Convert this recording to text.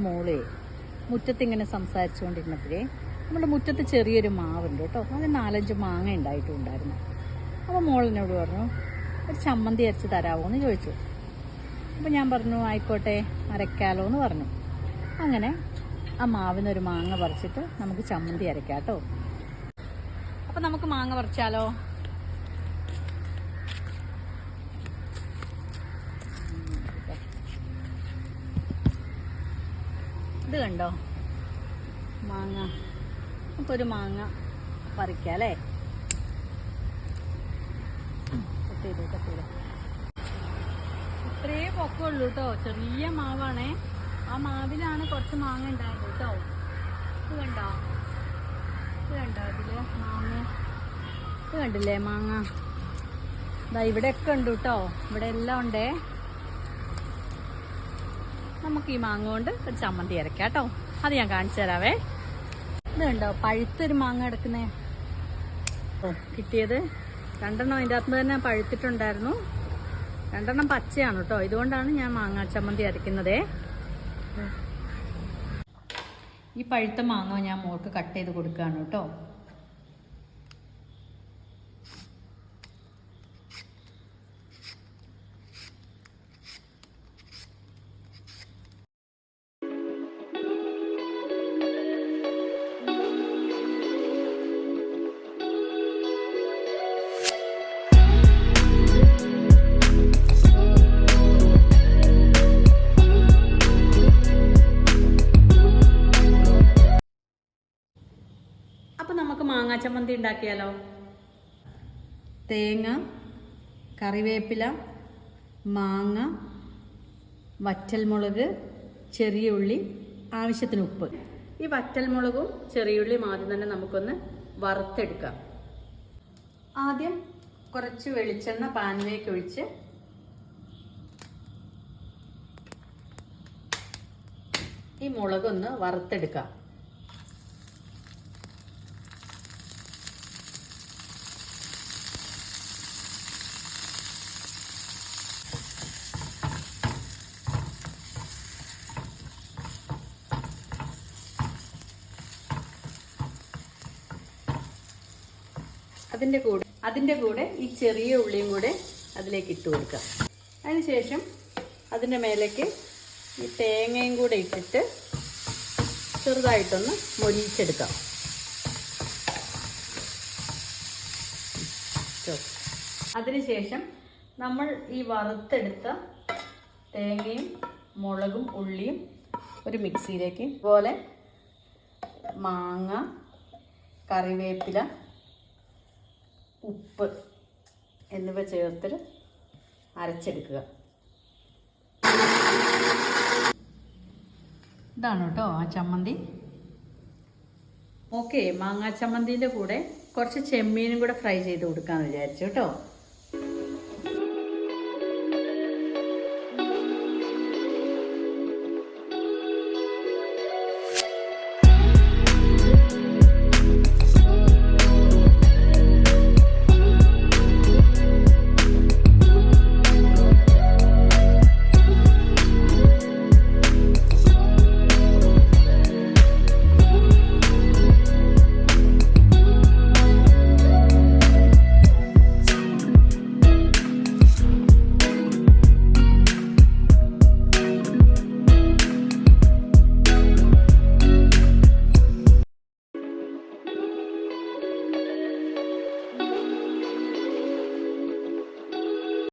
മോളെ മുറ്റത്തിങ്ങനെ സംസാരിച്ചുകൊണ്ടിരുന്നപ്പോഴേ നമ്മുടെ മുറ്റത്ത് ചെറിയൊരു മാവുണ്ട് കേട്ടോ. അത് 4-5 മാങ്ങ ഉണ്ടായിട്ടുണ്ടായിരുന്നു. അപ്പോൾ മോളിനോട് പറഞ്ഞു, ഒരു ചമ്മന്തി അരച്ച് തരാമോ എന്ന് ചോദിച്ചു. അപ്പോൾ ഞാൻ പറഞ്ഞു ആയിക്കോട്ടെ, അരയ്ക്കാലോ എന്ന് പറഞ്ഞു. അങ്ങനെ ആ മാവിനൊരു മാങ്ങ പറിച്ചിട്ട് നമുക്ക് ചമ്മന്തി അരയ്ക്കാം കേട്ടോ. അപ്പോൾ നമുക്ക് മാങ്ങ പറിച്ചാലോ? ഇത് കണ്ടോ മാങ്ങ. അപ്പോൾ ഒരു മാങ്ങ പറിക്കാം അല്ലേ? കട്ട് ചെയ്ത് ഇത്രേ പൊക്കമുള്ളൂ കേട്ടോ. ചെറിയ മാവാണേ. ആ മാവിലാണ് കുറച്ച് മാങ്ങ ഉണ്ടായത് കേട്ടോ. ഇത് കണ്ടോ ഇതില് മാങ്ങ. ഇത് കണ്ടില്ലേ മാങ്ങ? ഇതാ ഇവിടെയൊക്കെ ഉണ്ട് കേട്ടോ. ഇവിടെ എല്ലാം ഉണ്ടേ. നമുക്ക് ഈ മാങ്ങ കൊണ്ട് ഒരു ചമ്മന്തി അരക്കാം കേട്ടോ. അത് ഞാൻ കാണിച്ചു തരാവേ. ഇത് കണ്ടോ പഴുത്തൊരു മാങ്ങ എടുക്കുന്നേ. കിട്ടിയത് 2 അതിൻ്റെ അകത്ത് തന്നെ പഴുത്തിട്ടുണ്ടായിരുന്നു. 2 പച്ചയാണ് കേട്ടോ. ഇതുകൊണ്ടാണ് ഞാൻ മാങ്ങ ചമ്മന്തി അരയ്ക്കുന്നതേ. ഈ പഴുത്ത മാങ്ങ ഞാൻ മോൾക്ക് കട്ട് ചെയ്ത് കൊടുക്കുകയാണ് കേട്ടോ. അപ്പോൾ നമുക്ക് മാങ്ങാ ചമ്മന്തി ഉണ്ടാക്കിയാലോ? തേങ്ങ, കറിവേപ്പില, മാങ്ങ, വറ്റൽമുളക്, ചെറിയ ഉള്ളി, ആവശ്യത്തിന് ഉപ്പ്. ഈ വറ്റൽമുളകും ചെറിയുള്ളിയും ആദ്യം തന്നെ നമുക്കൊന്ന് വറുത്തെടുക്കാം. ആദ്യം കുറച്ച് വെളിച്ചെണ്ണ പാനിലേക്ക് ഒഴിച്ച് ഈ മുളകൊന്ന് വറുത്തെടുക്കാം. അതിൻ്റെ കൂടെ ഈ ചെറിയ ഉള്ളിയും കൂടെ അതിലേക്ക് ഇട്ട് കൊടുക്കാം. അതിനുശേഷം അതിൻ്റെ മേലേക്ക് ഈ തേങ്ങയും കൂടെ ഇട്ടിട്ട് ചെറുതായിട്ടൊന്ന് മൊരിയിച്ചെടുക്കാം. അതിനുശേഷം നമ്മൾ ഈ വറുത്തെടുത്ത തേങ്ങയും മുളകും ഉള്ളിയും ഒരു മിക്സിയിലേക്ക് ഇതുപോലെ മാങ്ങ, കറിവേപ്പില, ഉപ്പ് എന്നിവ ചേർത്ത് അരച്ചെടുക്കുക. ഇതാണ് കേട്ടോ ആ ചമ്മന്തി. ഓക്കെ, മാങ്ങാ ചമ്മന്തിൻ്റെ കൂടെ കുറച്ച് ചെമ്മീനും കൂടെ ഫ്രൈ ചെയ്ത് കൊടുക്കാമെന്ന് വിചാരിച്ചു കേട്ടോ.